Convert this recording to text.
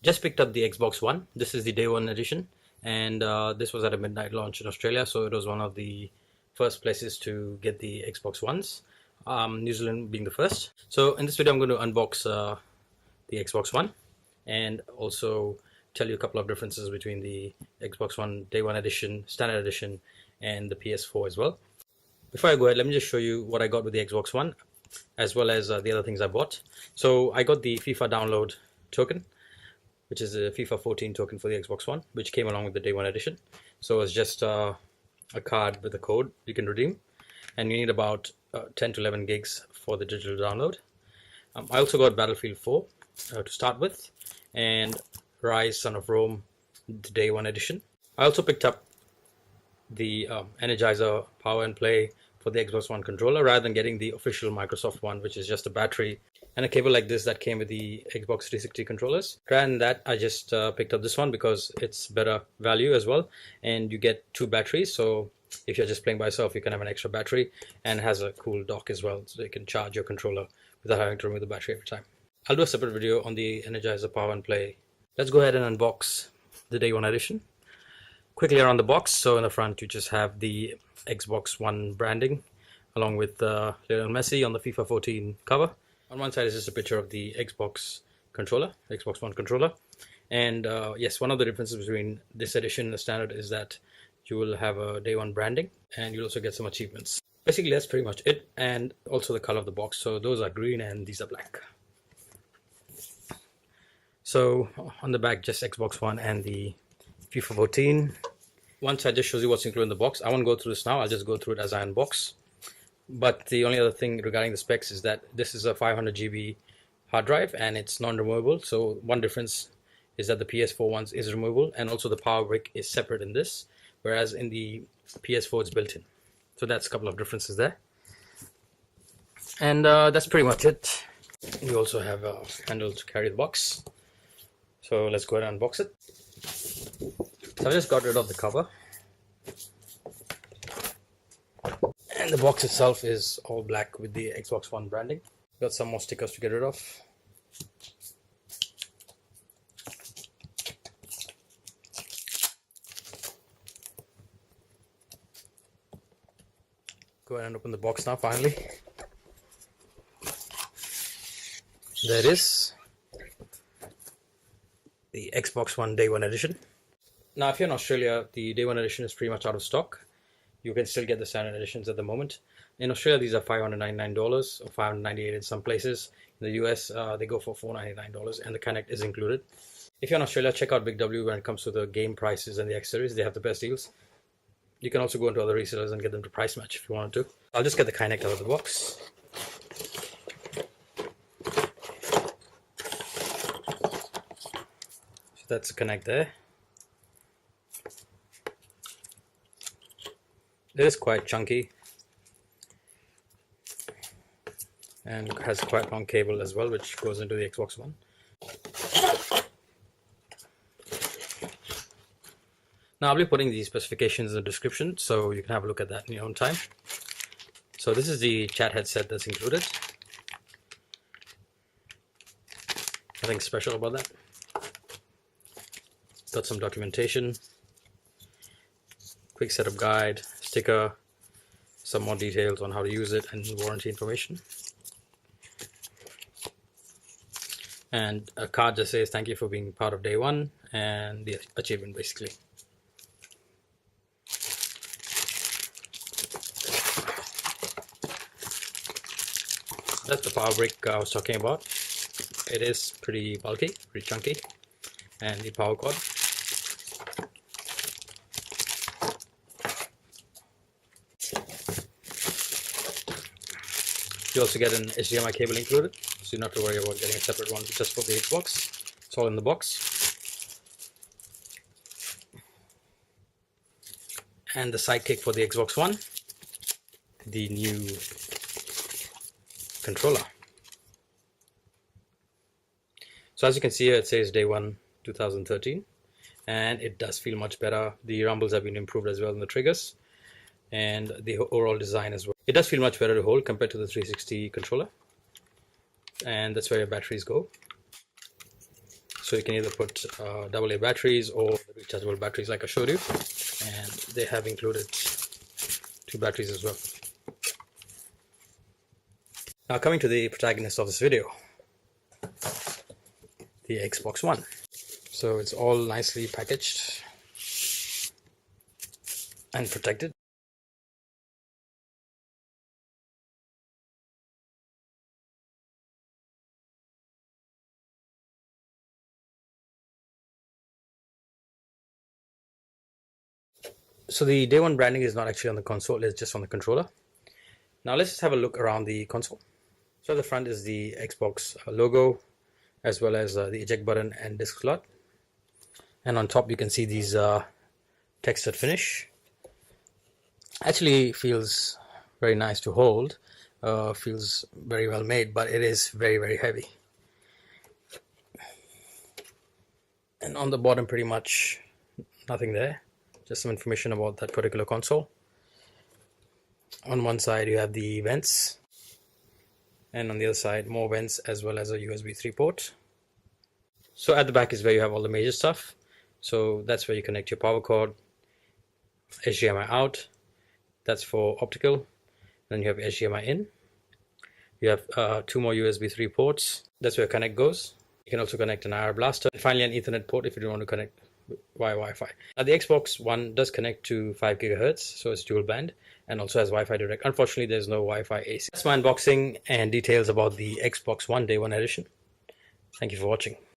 Just picked up the Xbox One. This is the day one edition, and this was at a midnight launch in Australia, so it was one of the first places to get the Xbox Ones, New Zealand being the first. So in this video I'm going to unbox the Xbox One and also tell you a couple of differences between the Xbox One day one edition, standard edition, and the PS4 as well. Before I go ahead, let me just show you what I got with the Xbox One, as well as the other things I bought. So I got the FIFA download token, which is a FIFA 14 token for the Xbox One, which came along with the day one edition. So it's just a card with a code you can redeem, and you need about 10 to 11 gigs for the digital download. I also got Battlefield 4 to start with, and Rise Son of Rome, the day one edition. I also picked up the Energizer Power and Play for the Xbox One controller, rather than getting the official Microsoft one, which is just a battery and a cable like this that came with the Xbox 360 controllers. Rather than that, I just picked up this one because it's better value as well, and you get two batteries. So if you're just playing by yourself, you can have an extra battery, and it has a cool dock as well, so you can charge your controller without having to remove the battery every time. I'll do a separate video on the Energizer Power and Play. Let's go ahead and unbox the day one edition. Quickly around the box, so in the front you just have the Xbox One branding along with Lionel Messi on the FIFA 14 cover. On one side is just a picture of the Xbox controller, Xbox One controller. And yes, one of the differences between this edition and the standard is that you will have a day one branding, and you'll also get some achievements. Basically that's pretty much it, and also the color of the box. So those are green and these are black. So on the back, just Xbox One and the FIFA 14. One side just shows you what's included in the box. I won't go through this now, I'll just go through it as I unbox. But the only other thing regarding the specs is that this is a 500 GB hard drive and it's non-removable. So one difference is that the PS4 ones is removable, and also the power brick is separate in this, whereas in the PS4 it's built in. So that's a couple of differences there. And that's pretty much it. You also have a handle to carry the box. So let's go ahead and unbox it. So I just got rid of the cover, and the box itself is all black with the Xbox One branding. Got some more stickers to get rid of. Go ahead and open the box now finally. There it is, the Xbox One day one edition. Now if you're in Australia, the day one edition is pretty much out of stock. You can still get the standard editions at the moment. In Australia these are $599 or $598 in some places. In the US they go for $499, and the Kinect is included. If you're in Australia, check out Big W when it comes to the game prices and the accessories. They have the best deals. You can also go into other resellers and get them to price match if you want to. I'll just get the Kinect out of the box. So that's the Kinect there. It is quite chunky and has quite a long cable as well, which goes into the Xbox One. Now I'll be putting the specifications in the description, so you can have a look at that in your own time. So this is the chat headset that's included. Nothing special about that. Got some documentation, quick setup guide, sticker, some more details on how to use it, and warranty information. And a card just says thank you for being part of day one, and the achievement basically. That's the power brick I was talking about. It is pretty bulky, pretty chunky, and the power cord. You also get an HDMI cable included, so you don't have to worry about getting a separate one just for the Xbox. It's all in the box. And the sidekick for the Xbox One, the new controller. So as you can see here, it says day one 2013, and it does feel much better. The rumbles have been improved as well in the triggers, and the overall design as well. It does feel much better to hold compared to the 360 controller, and that's where your batteries go. So you can either put AA batteries or rechargeable batteries like I showed you, and they have included 2 batteries as well. Now coming to the protagonist of this video, the Xbox One. So it's all nicely packaged and protected. So the day one branding is not actually on the console, it's just on the controller. Now let's just have a look around the console. So at the front is the Xbox logo, as well as the eject button and disk slot. And on top you can see these textured finish. Actually feels very nice to hold, feels very well made, but it is very heavy. And on the bottom pretty much nothing there, just some information about that particular console. On one side you have the vents, and on the other side more vents as well as a USB 3 port. So at the back is where you have all the major stuff. So that's where you connect your power cord, HDMI out, that's for optical. Then you have HDMI in. You have 2 more USB 3 ports, that's where Kinect goes. You can also connect an IR blaster, and finally an Ethernet port if you don't want to connect via Wi-Fi. Now the Xbox One does connect to 5 GHz, so it's dual band, and also has Wi-Fi Direct. Unfortunately there's no Wi-Fi AC. That's my unboxing and details about the Xbox One Day 1 edition. Thank you for watching.